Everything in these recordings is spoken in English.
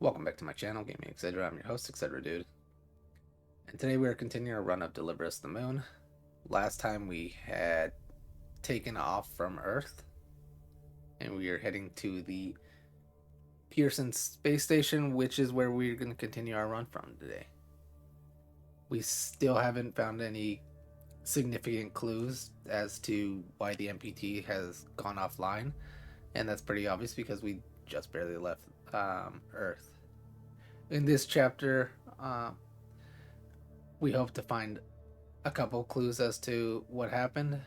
Welcome back to my channel, Gaming Etc. I'm your host, Etc. Dude. And today we are continuing our run of DeliverusTheMoon. Last time we had taken off from Earth, and we are heading to the Pearson Spacestation, which is where we're going to continue our run from today. We still haven't found any significant clues as to why the MPT has gone offline, and that's pretty obvious because we just barely left Earth. In this chapter, we hope to find a couple clues as to what happened,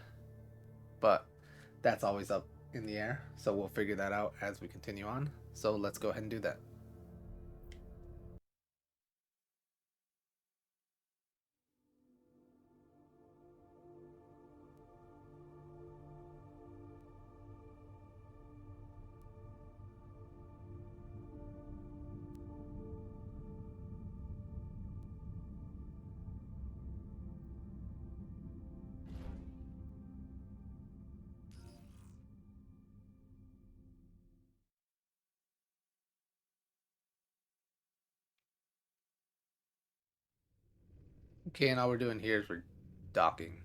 but that's always up in the air, so we'll figure that out as we continue on. So let's go ahead and do that. Okay, and all we're doing here is we're docking.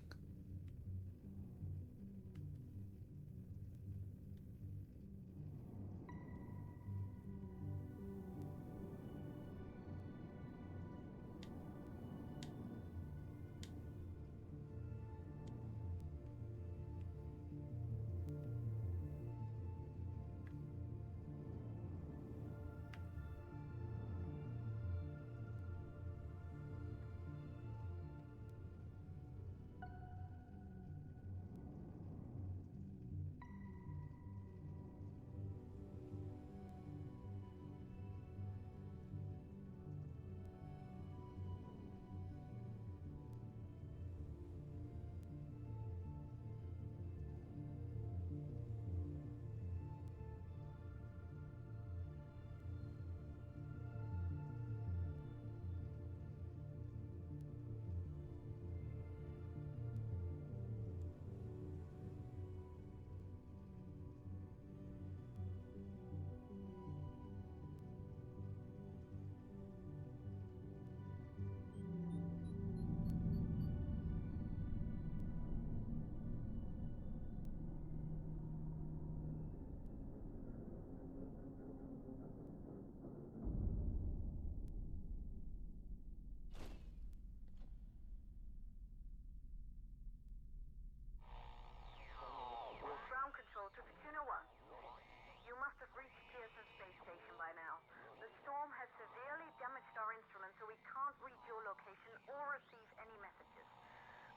Ground control to Fortuna 1. You must have reached Pearson Spacestation by now. The storm has severely damaged our instruments, so we can't reach your location or receive any messages.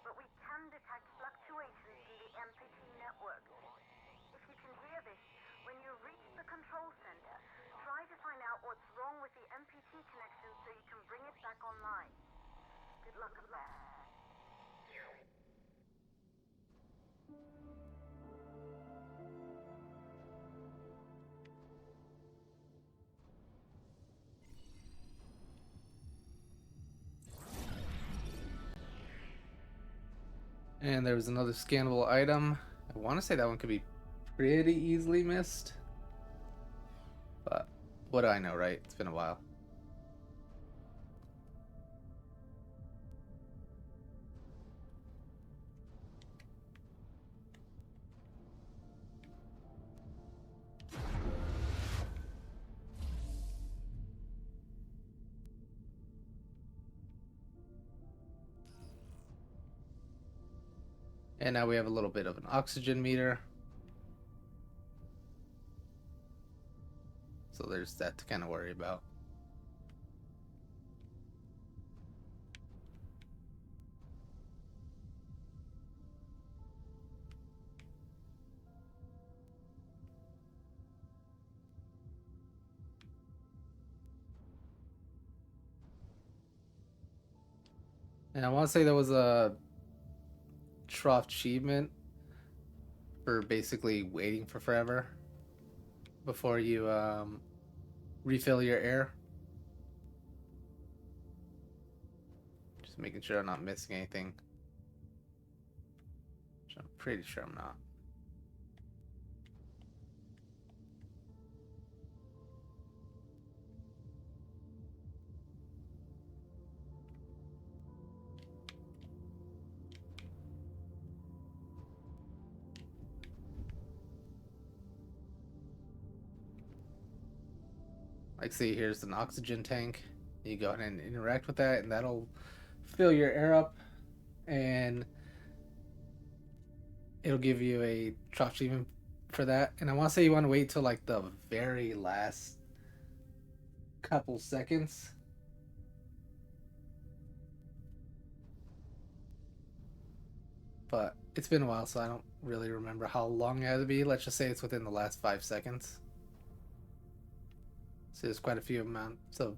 But we can detect fluctuations in the MPT network. If you can hear this, when you reach the control center, try to find out what's wrong with the MPT connection so you can bring it back online. Good luck up there. And there was another scannable item. I want to say that one could be pretty easily missed, but what do I know, right? It's been a while. And now we have a little bit of an oxygen meter. So there's that to kind of worry about. And I want to say there was a Troph-chievement for basically waiting for forever before you refill your air. Just making sure I'm not missing anything. Which I'm pretty sure I'm not. Like, see, here's an oxygen tank. You go ahead and interact with that, and that'll fill your air up, and it'll give you a Troph-chievement for that. And I want to say you want to wait till like the very last couple seconds. But it's been a while, so I don't really remember how long it had to be. Let's just say it's within the last 5 seconds. So there's quite a few amounts of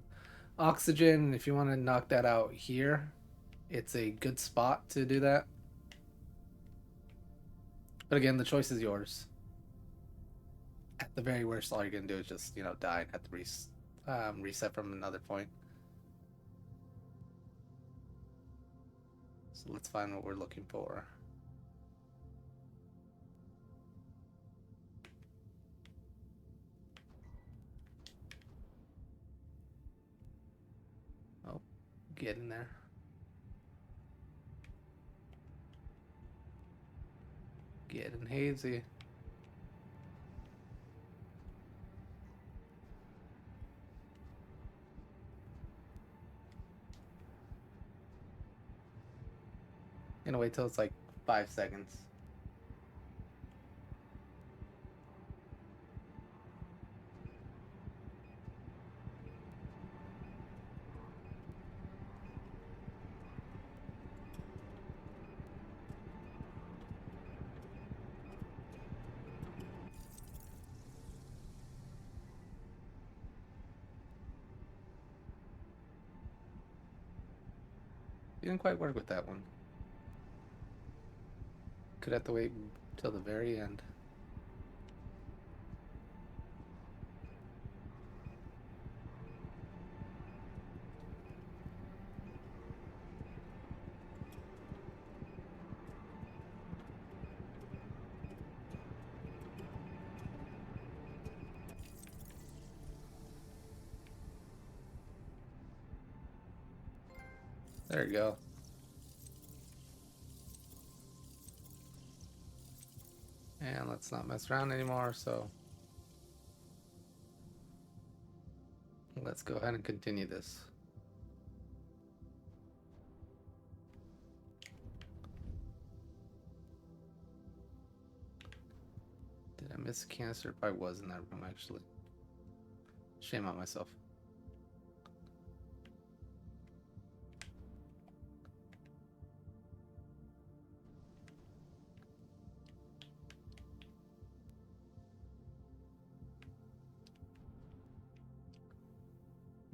oxygen. If you want to knock that out here, it's a good spot to do that. But again, the choice is yours. At the very worst, all you're gonna do is just die and have to reset from another point. So let's find what we're looking for. Oh, get in there. Getting hazy. Gonna wait till it's like 5 seconds. Didn't quite work with that one. Could have to wait till the very end. There you go. And let's not mess around anymore, so let's go ahead and continue this. Did I miss a canister? I was in that room, actually. Shame on myself.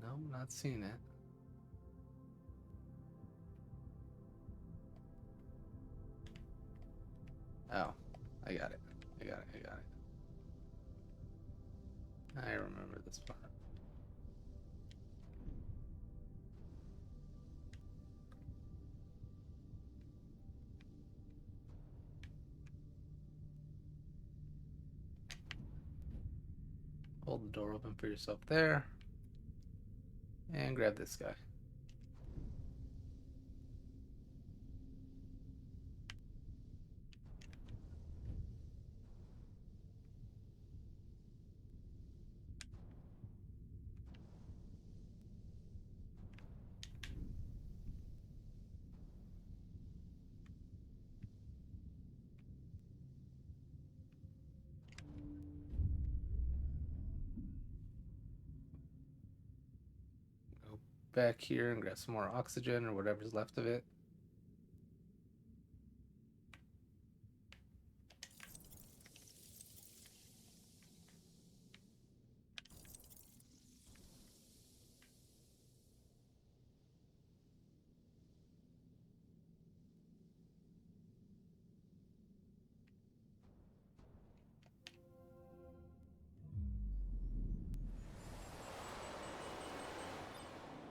No, not seeing it. Oh, I got it. I got it. I got it. I remember this part. Hold the door open for yourself there. And grab this guy. Go back here and grab some more oxygen or whatever's left of it.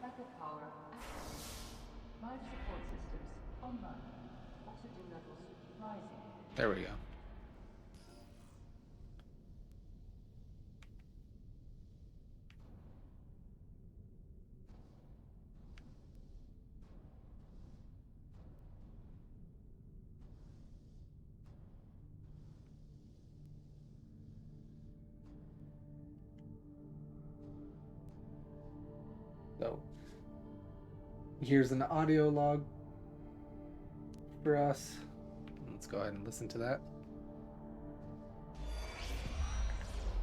Backup power active. Life support systems online. Oxygen levels rising. There we go. So here's an audio log for us. Let's go ahead and listen to that.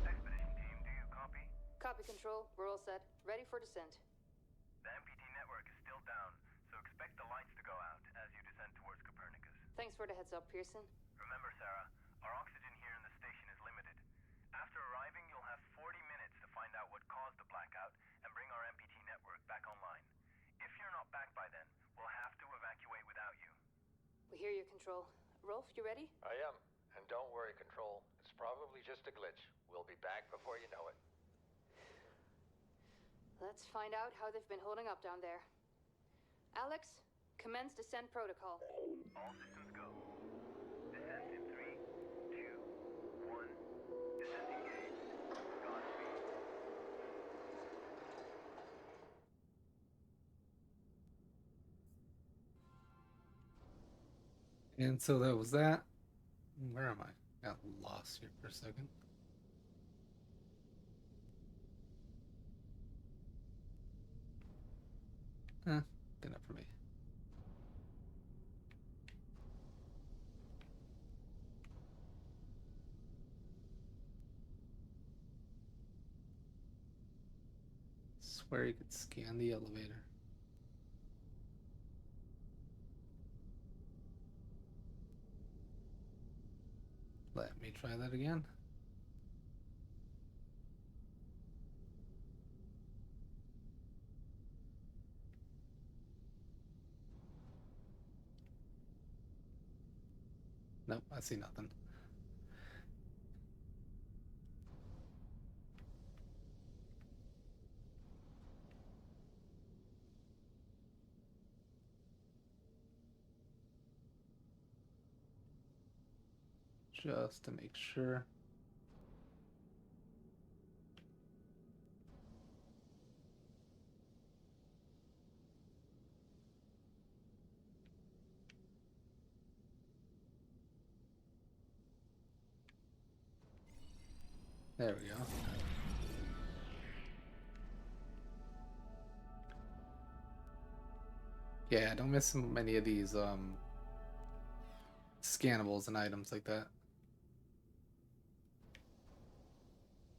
Expedition team, do you copy? Copy, Control. We're all set. Ready for descent. The MPT network is still down, so expect the lights to go out as you descend towards Copernicus. Thanks for the heads up, Pearson. Remember, Sarah, our oxygen here in the station is limited. After arriving, you'll have 40 minutes to find out what caused the blackout and bring our MPT network back online. If you're not back by then, we'll have to evacuate without you. We hear you, Control. Rolf, you ready? I am. And don't worry, Control. It's probably just a glitch. We'll be back before you know it. Let's find out how they've been holding up down there. Alex, commence descent protocol. All systems go. Descent in 3, 2, 1. Descent engaged. Godspeed. And so that was that. Where am I? Got lost here for a second. Good enough for me. Swear you could scan the elevator. Let me try that again. Nope, I see nothing. Just to make sure. There we go. Yeah, don't miss many of these scannables and items like that.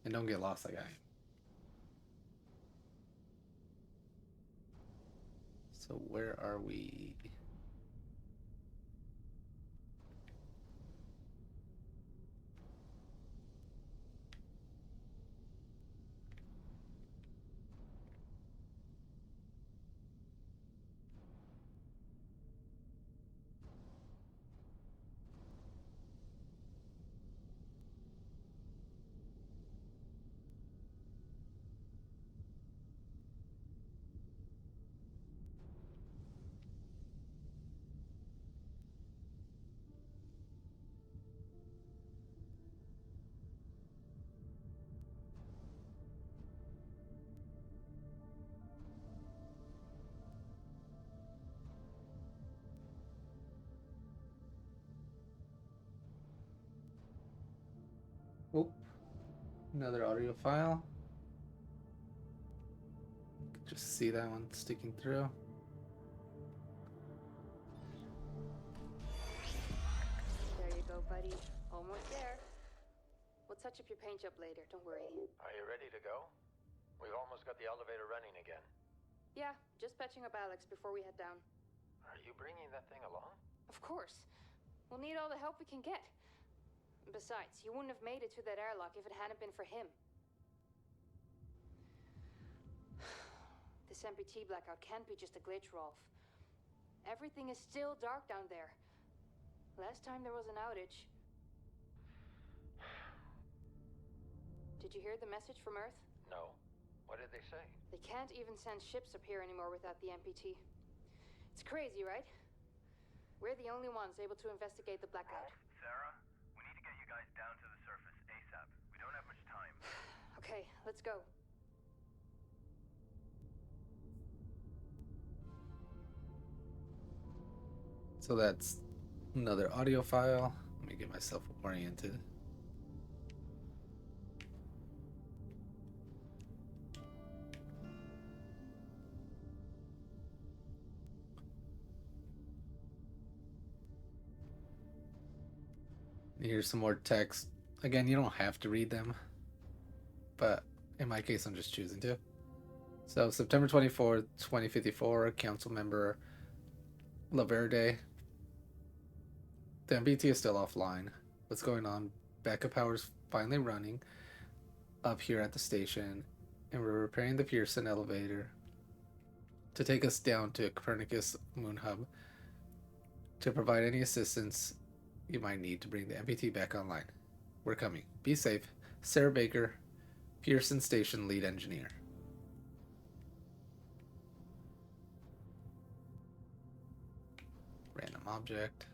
And don't get lost like I am. So where are we? Oh, another audio file. Just see that one sticking through. There you go, buddy. Almost there. We'll touch up your paint job later, don't worry. Are you ready to go? We've almost got the elevator running again. Yeah, just patching up Alex before we head down. Are you bringing that thing along? Of course. We'll need all the help we can get. Besides, you wouldn't have made it to that airlock if it hadn't been for him. This MPT blackout can't be just a glitch, Rolf. Everything is still dark down there. Last time there was an outage. Did you hear the message from Earth? No. What did they say? They can't even send ships up here anymore without the MPT. It's crazy, right? We're the only ones able to investigate the blackout. Rolf, Sarah, we need to get you guys down to the surface ASAP. We don't have much time. Okay, let's go. So that's another audio file. Let me get myself oriented. here's some more text. Again, you don't have to read them, but in my case, I'm just choosing to. So, September 24th, 2054, Council Member Laverde. The MBT is still offline. What's going on? Backup power's finally running up here at the station, and we're repairing the Pearson elevator to take us down to Copernicus Moonhub to provide any assistance you might need to bring the MBT back online. We're coming. Be safe. Sarah Baker, Pearson Station Lead Engineer. Random object.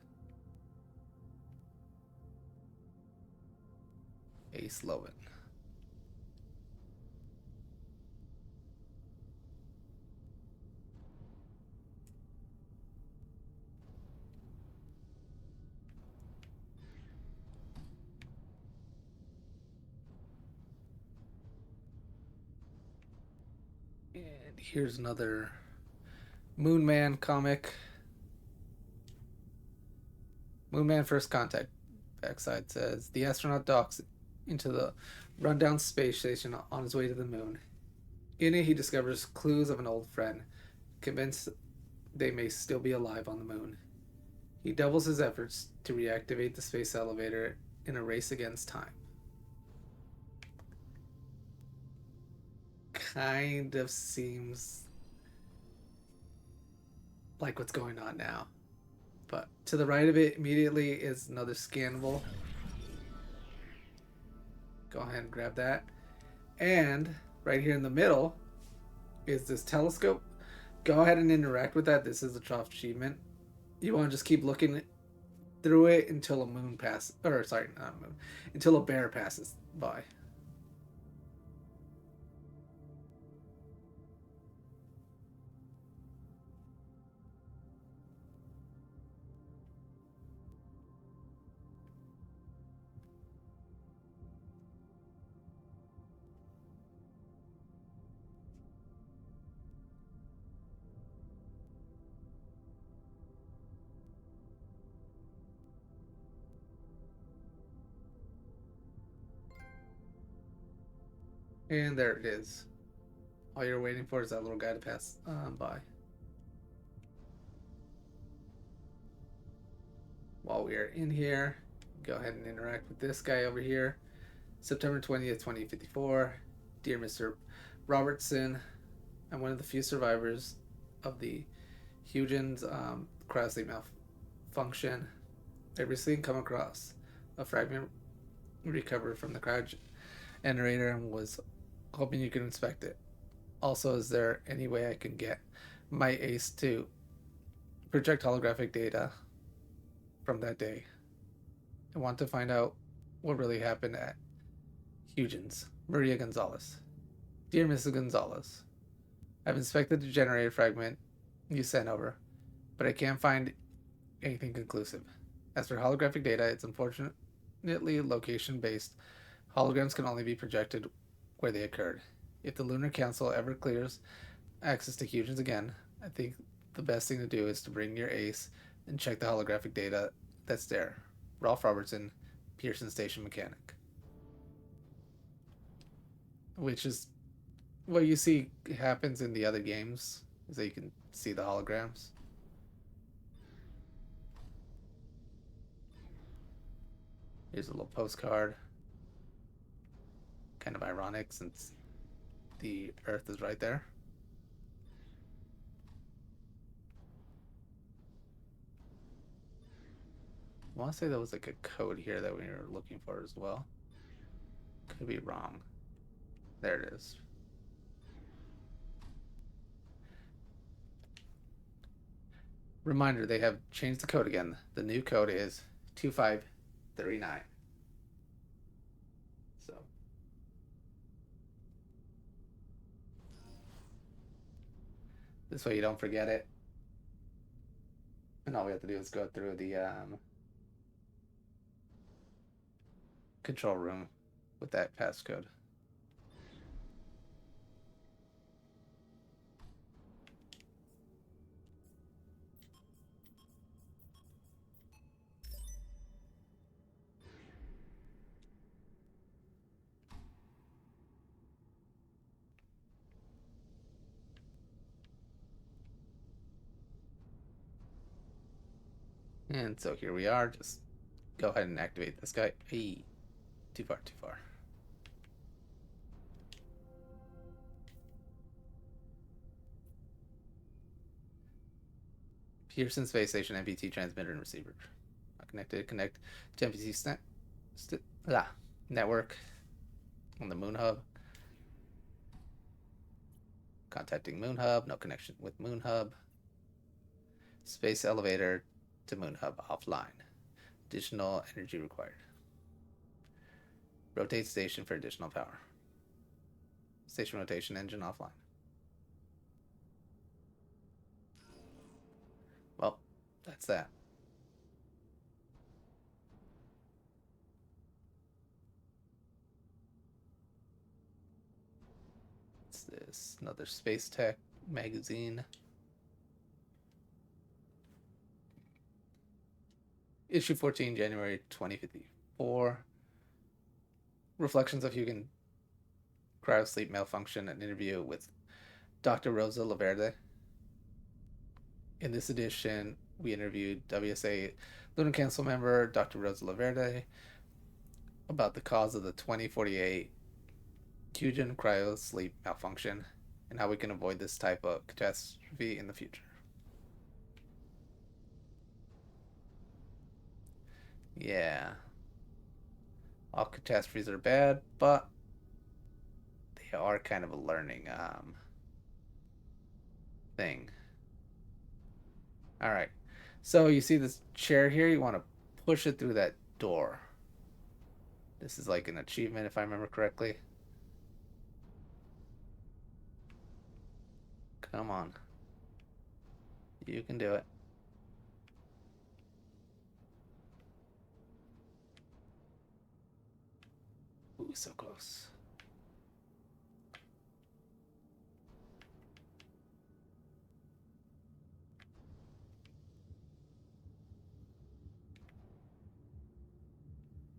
Ace Lowen. And here's another Moonman comic. Moonman First Contact. Backside says the astronaut docks into the rundown space station on his way to the moon. In it, he discovers clues of an old friend, convinced they may still be alive on the moon. He doubles his efforts to reactivate the space elevator in a race against time. Kind of seems like what's going on now. But to the right of it immediately is another Scannable. Go ahead and grab that. And right here in the middle is this telescope. Go ahead and interact with that. This is the Troph-chievement. You want to just keep looking through it until a moon passes. Or, sorry, not a moon. Until a bear passes by. And there it is. All you're waiting for is that little guy to pass by. While we are in here, go ahead and interact with this guy over here. September 20th, 2054. Dear Mr. Robertson, I'm one of the few survivors of the Huygens Cryosleep malfunction. I recently come across a fragment recovered from the cryogenerator and was hoping you could inspect it. Also, is there any way I can get my ace to project holographic data from that day? I want to find out what really happened at Huygens. Maria Gonzalez. Dear Mrs. Gonzalez, I've inspected the generator fragment you sent over, but I can't find anything conclusive. As for holographic data, it's unfortunately location-based. Holograms can only be projected where they occurred. If the Lunar Council ever clears access to Huygens again, I think the best thing to do is to bring your ace and check the holographic data that's there. Rolf Robertson, Pearson Station Mechanic. Which is what you see happens in the other games, is that you can see the holograms. Here's a little postcard. Kind of ironic since the Earth is right there. I want to say that was like a code here that we were looking for as well. Could be wrong. There it is. Reminder, they have changed the code again. The new code is 2539. So this way you don't forget it. And all we have to do is go through the control room with that passcode. And so here we are. Just go ahead and activate this guy. Hey, too far, too far. Pearson Spacestation MPT transmitter and receiver. Connected. Connect to MPT network on the Moonhub. Contacting Moonhub. No connection with Moonhub. Space elevator to Moonhub offline. Additional energy required. Rotate station for additional power. Station rotation engine offline. Well, that's that. What's this? Another Space Tech magazine. Issue 14, January 2054. Reflections of Human Cryosleep Malfunction, an interview with Dr. Rosa Laverde. In this edition, we interviewed WSA Lunar Council member Dr. Rosa Laverde about the cause of the 2048 Human Cryosleep malfunction and how we can avoid this type of catastrophe in the future. Yeah. All catastrophes are bad, but they are kind of a learning thing. Alright. So you see this chair here? You want to push it through that door. This is like an achievement, if I remember correctly. Come on. You can do it. Ooh, so close.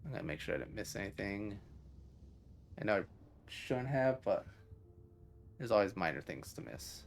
I'm gonna make sure I didn't miss anything. I know I shouldn't have, but there's always minor things to miss.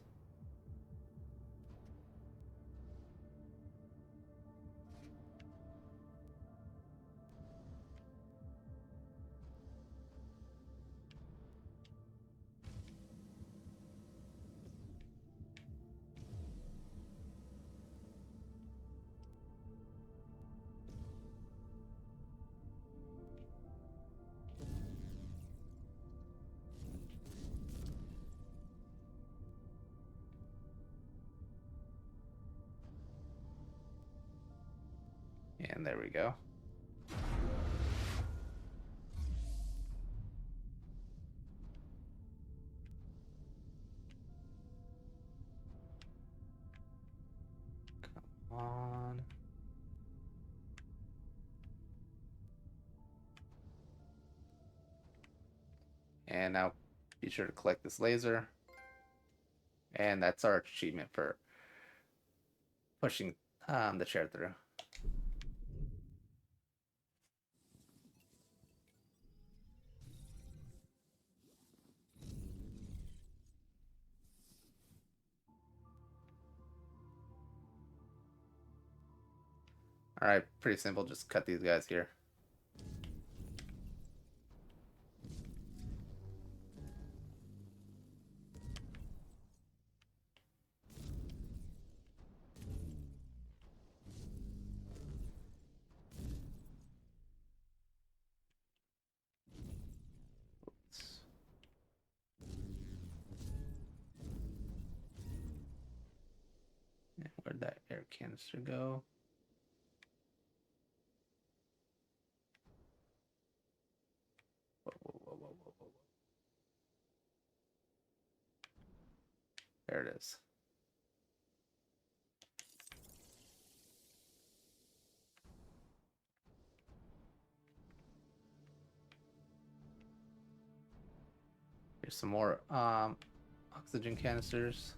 And there we go. Come on. And now be sure to collect this laser. And that's our achievement for pushing the chair through. Alright, pretty simple. Just cut these guys here. Oops. And where'd that air canister go? Whoa, whoa, whoa, whoa, whoa, whoa. There it is. Here's some more oxygen canisters.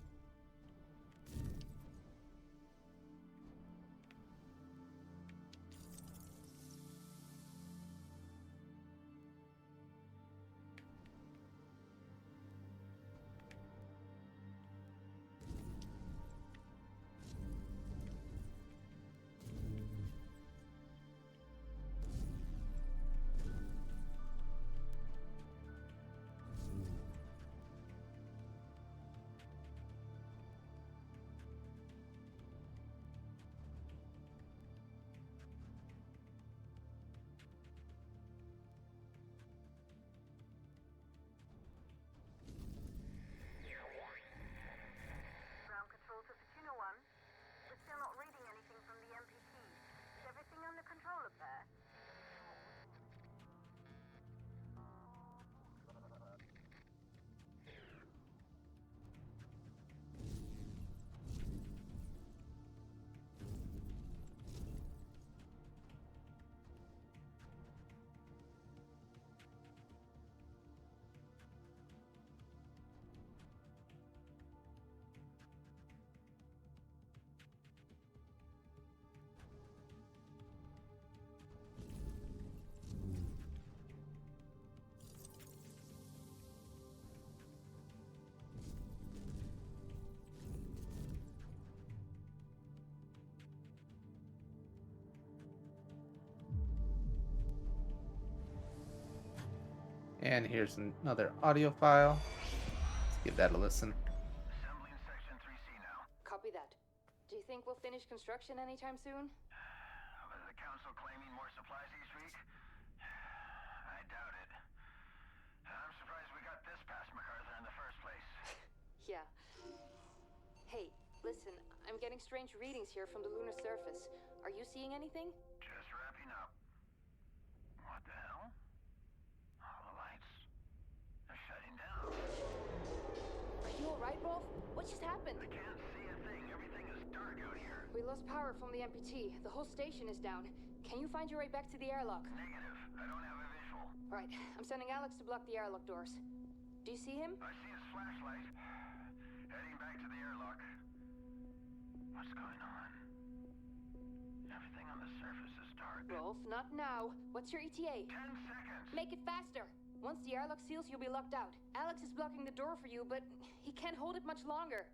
And here's another audio file. Let's give that a listen. Assembling section 3C now. Copy that. Do you think we'll finish construction anytime soon? Was the council claiming more supplies each week? I doubt it. I'm surprised we got this past MacArthur in the first place. Yeah. Hey, listen, I'm getting strange readings here from the lunar surface. Are you seeing anything? Just wrapping up. What the hell? All the lights are shutting down. Are you alright, Rolf? What just happened? I can't see a thing. Everything is dark out here. We lost power from the MPT. The whole station is down. Can you find your way back to the airlock? Negative. I don't have a visual. Right. I'm sending Alex to block the airlock doors. Do you see him? I see his flashlight. Heading back to the airlock. What's going on? Everything on the surface is dark. Rolf, not now. What's your ETA? 10 seconds. Make it faster. Once the airlock seals, you'll be locked out. Alex is blocking the door for you, but he can't hold it much longer.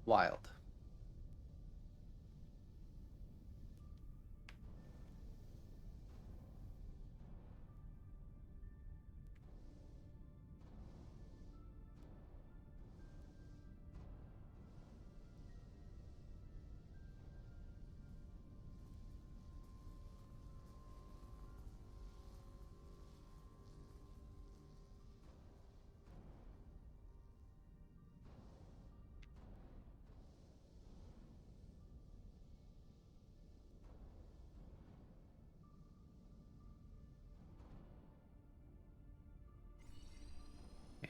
Wild.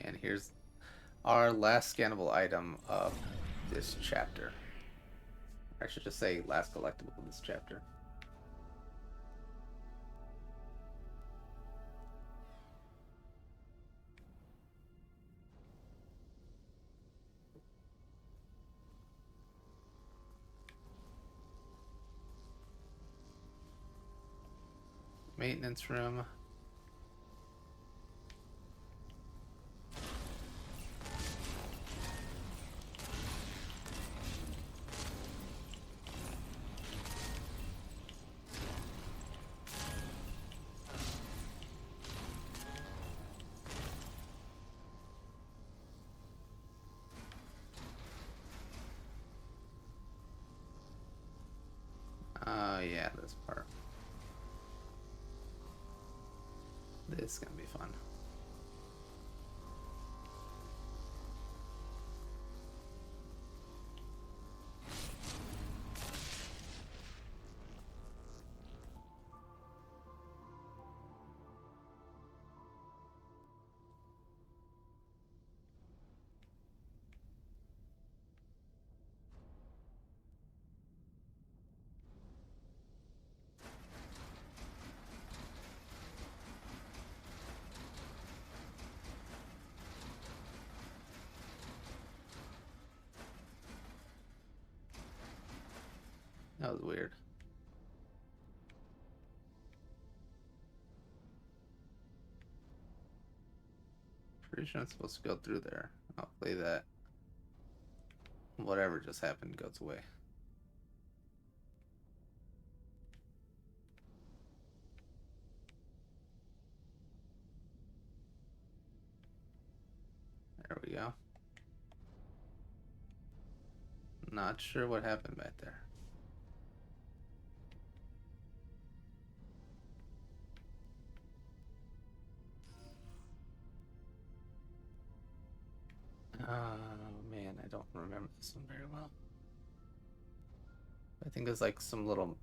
And here's our last scannable item of this chapter. I should just say last collectible of this chapter. Maintenance room. Oh yeah, this part. This is gonna be fun. That was weird. Pretty sure I'm supposed to go through there. I'll play that. Whatever just happened goes away. There we go. Not sure what happened back there. Oh man, I don't remember this one very well. I think there's like some little,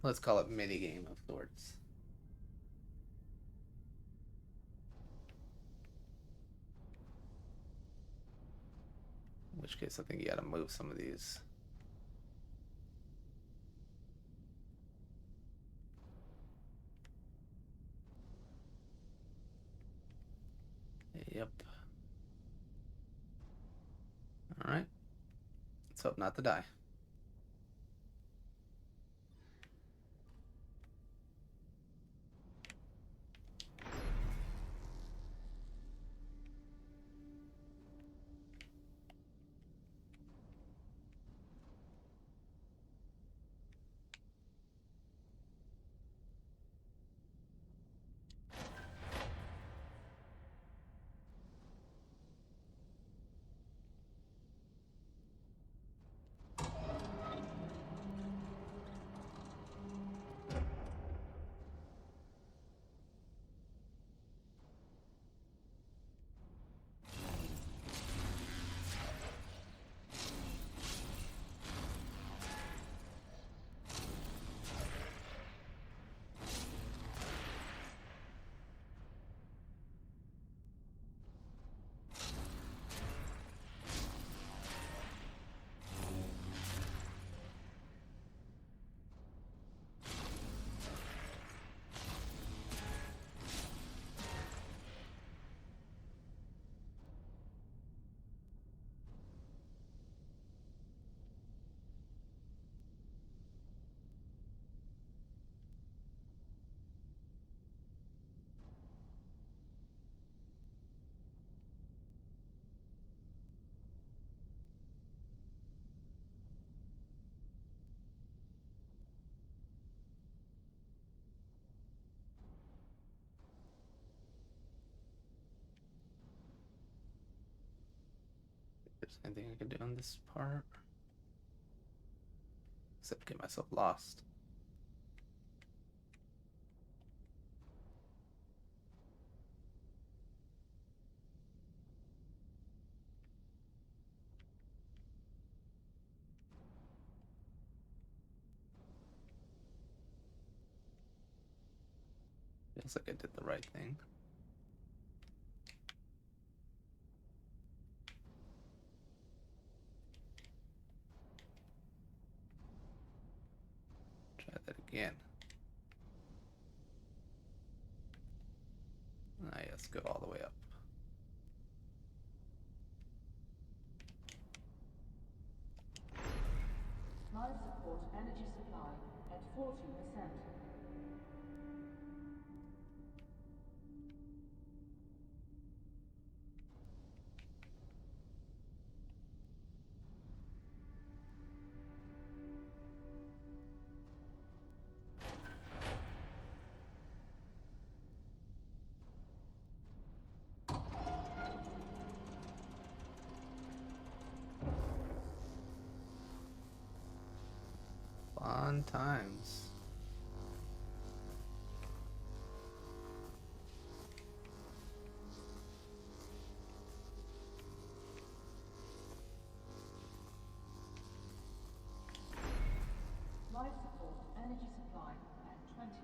let's call it mini game of sorts. In which case I think you gotta move some of these. Yep. Alright. Let's hope not to die. Anything I can do on this part? Except get myself lost. Feels like I did the right thing. Try that again. Ah, yes, go all the way up. Life support energy supply at 40%. Fun times. Life support energy supply at 20%.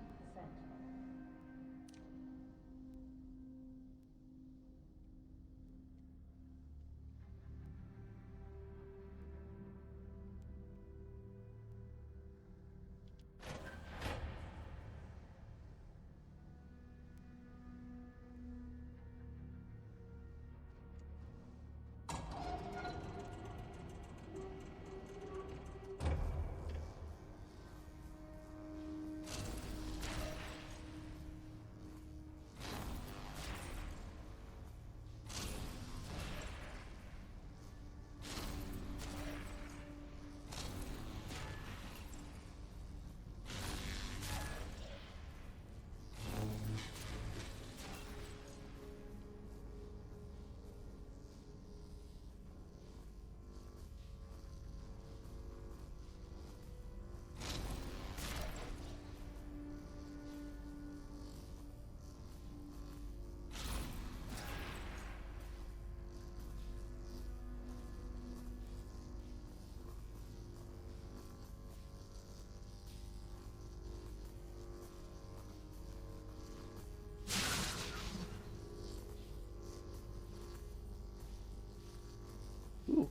Ooh.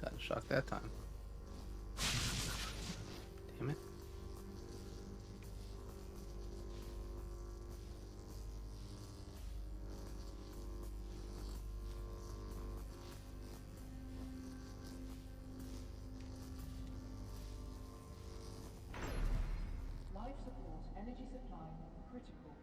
Got a shock that time. Damn it. Life support energy supply critical.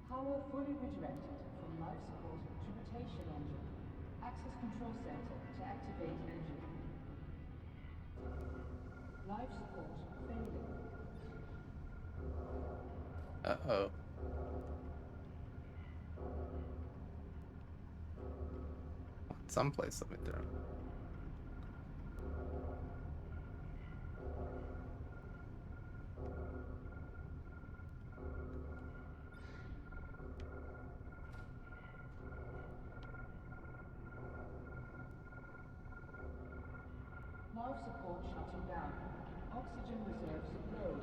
Power fully redirected from life support to rotation engine. Access control center to activate engine. Life support failing. Uh-oh. Someplace let me through. Life support shutting down. Oxygen reserves low.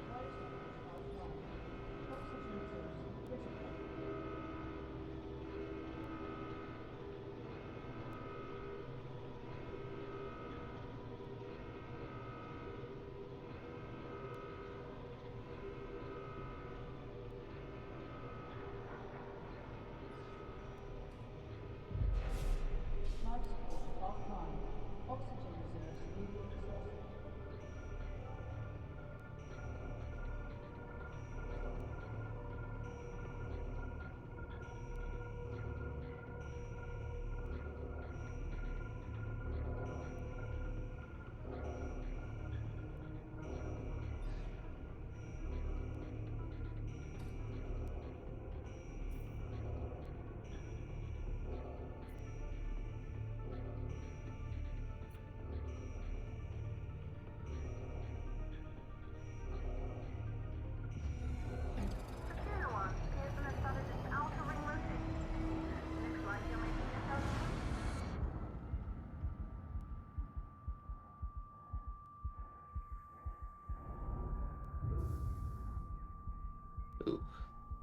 Life support offline. Oxygen reserves critical.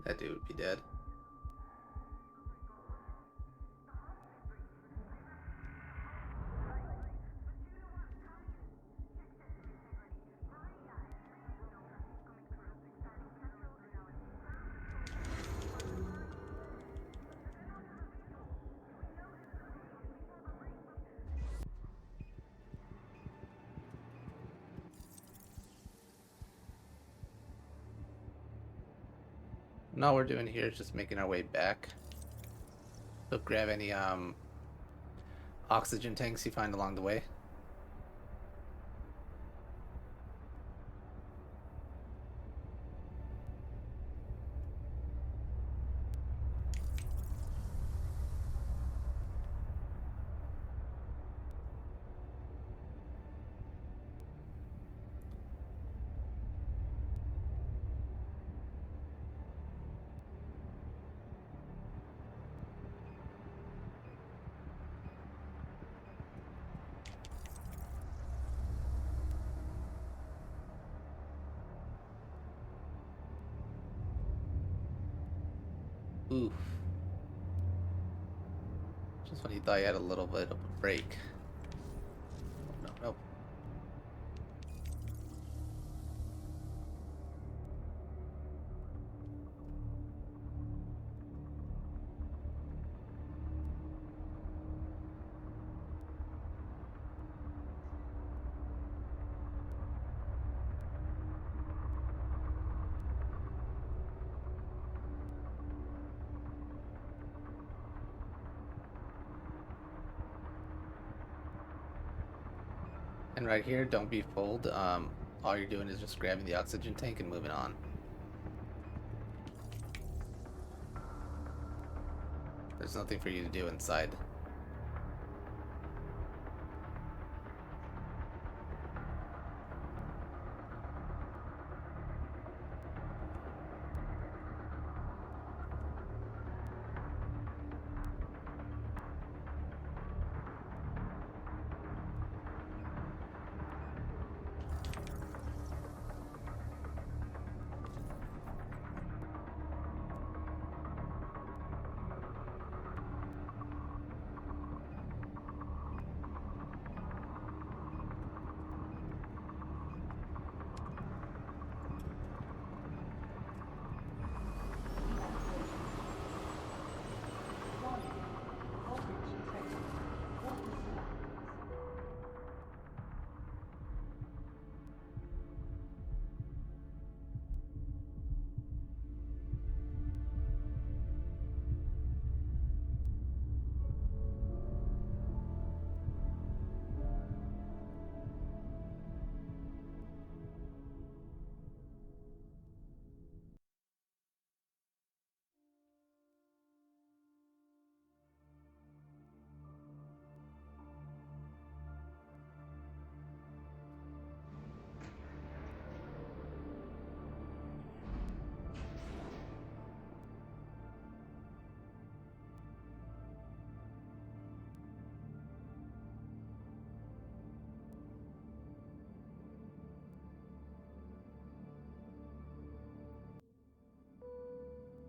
That dude would be dead. And all we're doing here is just making our way back. So grab any oxygen tanks you find along the way. Oof. Just when you thought you had a little bit of a break. No, no. And right here, don't be fooled. All you're doing is just grabbing the oxygen tank and moving on. There's nothing for you to do inside.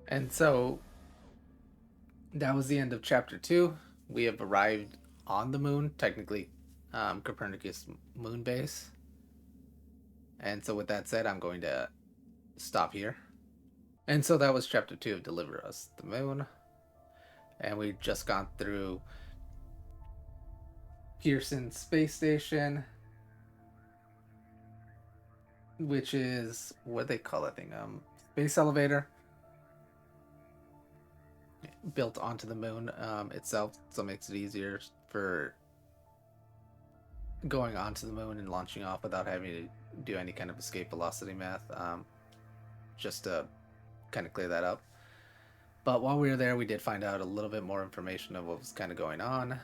And so that was the end of chapter 2. We have arrived on the moon, technically Copernicus moon base. And so with that said, I'm going to stop here. And so that was chapter 2 of Deliver Us the Moon. And we've just gone through Pearson Spacestation, which is what they call that thing, space elevator built onto the moon itself, so it makes it easier for going onto the moon and launching off without having to do any kind of escape velocity math, just to kind of clear that up. But while we were there, we did find out a little bit more information of what was kind of going on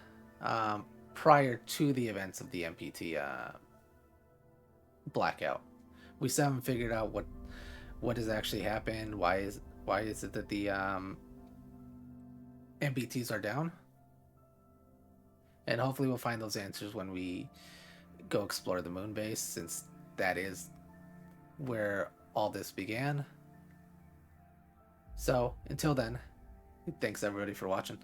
prior to the events of the MPT Blackout. We still haven't figured out what has actually happened. Why is it that the MPTs are down? And hopefully we'll find those answers when we go explore the moon base, since that is where all this began. So, until then, thanks everybody for watching.